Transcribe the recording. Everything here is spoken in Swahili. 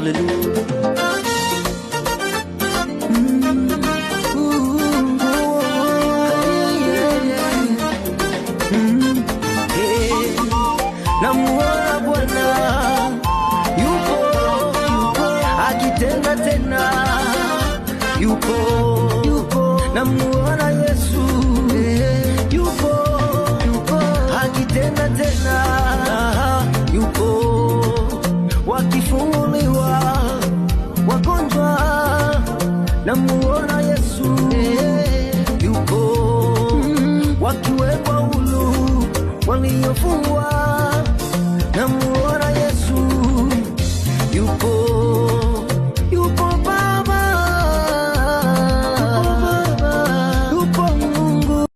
Hallelujah. Namuona Bwana yupo akitenda tena, yupo namuona Yesu yupo akitenda tena, yupo wakifunguliwa wagonjwa, namuona Yesu yupo wakiwekwa huru waliofungwa.